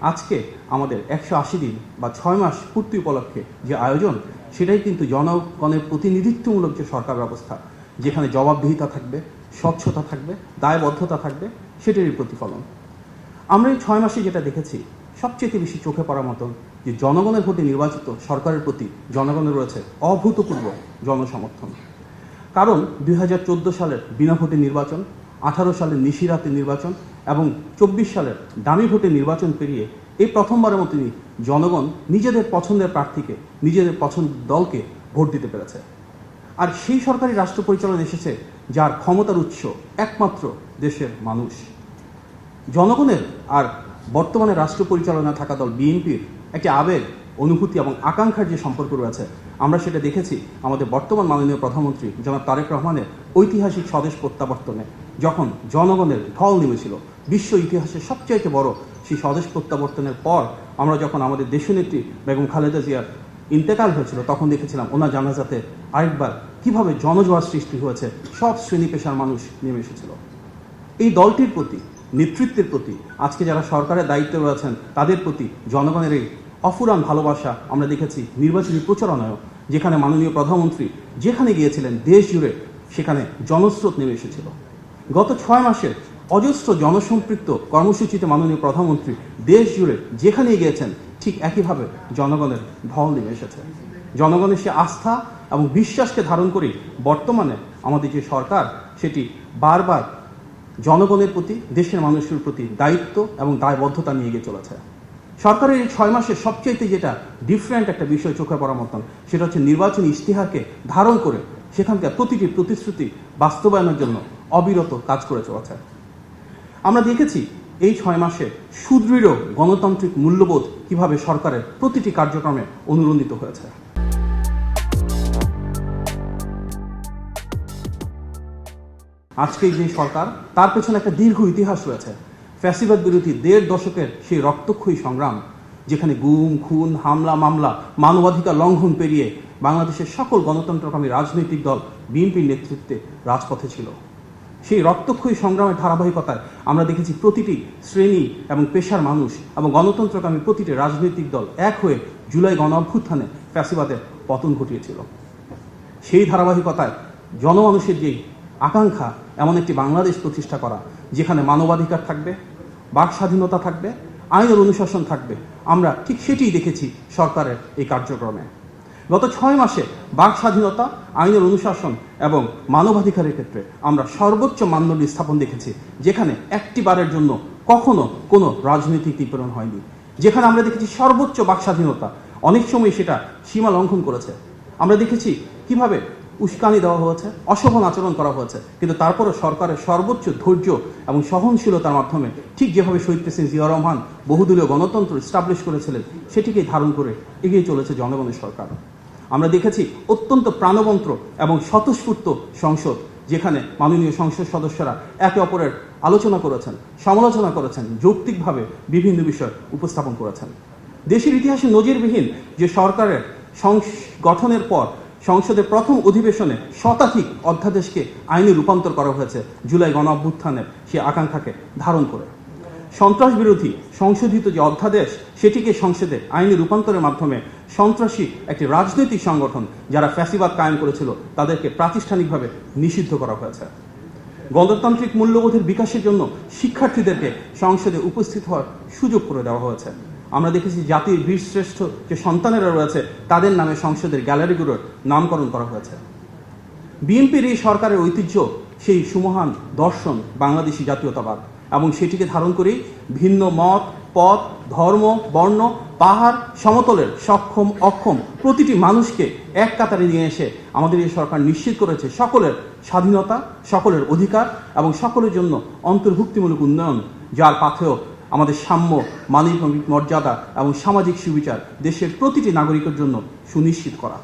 আজকে আমাদের 180 দিন বা 6 মাস পূর্তি উপলক্ষে যে আয়োজন, সেটাই কিন্তু জনগণের প্রতিনিধিত্বমূলক যে সরকার ব্যবস্থা, যেখানে জবাবদিহিতা থাকবে, স্বচ্ছতা থাকবে, দায়বদ্ধতা থাকবে, সেটারই প্রতিফলন। আমরা এই 6 মাসে যেটা দেখেছি, সবচেয়ে বেশি চোখে পড়ার মতন যে জনগণের ভোটে নির্বাচিত সরকারের প্রতি জনগণের রয়েছে অভূতপূর্ব জনসমর্থন। কারণ 2014 সালের বিনা ভোটে নির্বাচন, 18 সালের নিশিরাতের নির্বাচন এবং 24 সালের দামি ভোটে নির্বাচন পেরিয়ে এই প্রথমবারের মতনই জনগণ নিজেদের পছন্দের প্রার্থীকে, নিজেদের পছন্দের দলকে ভোট দিতে পেরেছে। আর সেই সরকারি রাষ্ট্র পরিচালনা এসেছে যার ক্ষমতার উৎস একমাত্র দেশের মানুষ। জনগণের আর বর্তমানে রাষ্ট্র পরিচালনা থাকা দল বিএনপির একটি আবেগ, অনুভূতি এবং আকাঙ্ক্ষার যে সম্পর্ক রয়েছে, আমরা সেটা দেখেছি আমাদের বর্তমান মাননীয় প্রধানমন্ত্রী জনাব তারেক রহমানের ঐতিহাসিক স্বদেশ প্রত্যাবর্তনে, যখন জনগণের ঢল নেমেছিল। বিশ্ব ইতিহাসের সবচাইতে বড় সেই স্বদেশ প্রত্যাবর্তনের পর আমরা যখন আমাদের দেশনেত্রী বেগম খালেদা জিয়ার ইন্তেকাল হয়েছিল, তখন দেখেছিলাম ওনার জানাজাতে আরেকবার কিভাবে জনজোয়ার সৃষ্টি হয়েছে, সব শ্রেণী পেশার মানুষ নেমে এসেছিল। এই দলটির প্রতি, নেতৃত্বের প্রতি, আজকে যারা সরকারের দায়িত্বে রয়েছেন তাদের প্রতি জনগণের এই অফুরান ভালোবাসা আমরা দেখেছি নির্বাচনী প্রচারণায়ও, যেখানে মাননীয় প্রধানমন্ত্রী যেখানে গিয়েছিলেন দেশ জুড়ে সেখানে জনস্রোত নেমে এসেছিল। গত 6 মাসে অজস্র জনসম্পৃক্ত কর্মসূচিতে মাননীয় প্রধানমন্ত্রী দেশ জুড়ে যেখানেই গিয়েছেন ঠিক একইভাবে জনগণের ঢল নেমে এসেছে। জনগণের সে আস্থা এবং বিশ্বাসকে ধারণ করেই বর্তমানে আমাদের যে সরকার, সেটি বারবার জনগণের প্রতি, দেশের মানুষের প্রতি দায়িত্ব এবং দায়বদ্ধতা নিয়ে গিয়ে চলেছে। সরকারের এই 6 মাসে সবচাইতে যেটা ডিফারেন্ট একটা বিষয় চোখে পড়ার মতন, সেটা হচ্ছে নির্বাচনী ইশতেহারকে ধারণ করে সেখানকার প্রতিটি প্রতিশ্রুতি বাস্তবায়নের জন্য অবিরত কাজ করে চলেছে। আমরা দেখেছি এই 6 মাসে সুদৃঢ় গণতান্ত্রিক মূল্যবোধ কিভাবে সরকারের প্রতিটি কার্যক্রমে অনুরণিত হয়েছে। আজকে যে সরকার, তার পেছনে একটা দীর্ঘ ইতিহাস রয়েছে। ফ্যাসিবাদ বিরোধী 1.5 দশকের সেই রক্তক্ষয়ী সংগ্রাম, যেখানে গুম, খুন, হামলা, মামলা, মানবাধিকার লঙ্ঘন পেরিয়ে বাংলাদেশের সকল গণতন্ত্রকামী রাজনৈতিক দল বিএনপির নেতৃত্বে রাজপথে ছিল। সেই রক্তক্ষয়ী সংগ্রামের ধারাবাহিকতায় আমরা দেখেছি প্রতিটি শ্রেণী এবং পেশার মানুষ এবং গণতন্ত্রকামী প্রতিটি রাজনৈতিক দল এক হয়ে জুলাই গণ অভ্যুত্থানে ফ্যাসিবাদের পতন ঘটিয়েছিল। সেই ধারাবাহিকতায় জনমানুষের যেই আকাঙ্ক্ষা, এমন একটি বাংলাদেশ প্রতিষ্ঠা করা যেখানে মানবাধিকার থাকবে, বাক স্বাধীনতা থাকবে, আইনের অনুশাসন থাকবে, আমরা ঠিক সেটিই দেখেছি সরকারের এই কার্যক্রমে। গত 6 মাসে বাক স্বাধীনতা, আইনের অনুশাসন এবং মানবাধিকারের ক্ষেত্রে আমরা সর্বোচ্চ মানদণ্ড স্থাপন দেখেছি, যেখানে একটি বারের জন্য কখনো কোনো রাজনৈতিক নিপীড়ন হয়নি। যেখানে আমরা দেখেছি সর্বোচ্চ বাক স্বাধীনতা, অনেক সময় সেটা সীমা লঙ্ঘন করেছে। আমরা দেখেছি কিভাবে উস্কানি দেওয়া হয়েছে, অশোভন আচরণ করা হয়েছে, কিন্তু তারপরও সরকারের সর্বোচ্চ ধৈর্য এবং সহনশীলতার মাধ্যমে ঠিক যেভাবে শহীদ প্রেসিডেন্ট জিয়া রহমান বহুদলীয় গণতন্ত্র স্টাবলিশ করেছিলেন, সেটিকেই ধারণ করে এগিয়ে চলেছে জনগণের সরকার। আমরা দেখেছি অত্যন্ত প্রাণবন্ত এবং স্বতঃস্ফূর্ত সংসদ, যেখানে মাননীয় সংসদ সদস্যরা একে অপরের আলোচনা করেছেন, সমালোচনা করেছেন, যৌক্তিকভাবে বিভিন্ন বিষয় উপস্থাপন করেছেন। দেশের ইতিহাসে নজিরবিহীন যে সরকারের গঠনের পর সংসদের প্রথম অধিবেশনে শতাধিক অধ্যাদেশকে আইনে রূপান্তর করা হয়েছে জুলাই গণ অভ্যুত্থানের সেই আকাঙ্ক্ষাকে ধারণ করে। সন্ত্রাস বিরোধী সংশোধিত যে অধ্যাদেশ, সেটিকে সংসদে আইনে রূপান্তরের মাধ্যমে সন্ত্রাসী একটি রাজনৈতিক সংগঠন যারা ফ্যাসিবাদ কায়েম করেছিল তাদেরকে প্রাতিষ্ঠানিকভাবে নিষিদ্ধ করা হয়েছে। গণতান্ত্রিক মূল্যবোধের বিকাশের জন্য শিক্ষার্থীদেরকে সংসদে উপস্থিত হওয়ার সুযোগ করে দেওয়া হয়েছে। আমরা দেখেছি জাতির বীরশ্রেষ্ঠ যে সন্তানেরা রয়েছে তাদের নামে সংসদের গ্যালারিগুলোর নামকরণ করা হয়েছে। বিএনপির এই সরকারের ঐতিহ্য সেই সুমহান দর্শন বাংলাদেশি জাতীয়তাবাদ, এবং সেটিকে ধারণ করেই ভিন্ন মত, পথ, ধর্ম, বর্ণ, পাহাড়, সমতলের সক্ষম অক্ষম প্রতিটি মানুষকে এক কাতারে নিয়ে এসে আমাদের এই সরকার নিশ্চিত করেছে সকলের স্বাধীনতা, সকলের অধিকার এবং সকলের জন্য অন্তর্ভুক্তিমূলক উন্নয়ন, যার পাথেও আমাদের সাম্য, মানবিক মর্যাদা এবং সামাজিক সুবিচার দেশের প্রতিটি নাগরিকের জন্য সুনিশ্চিত করা।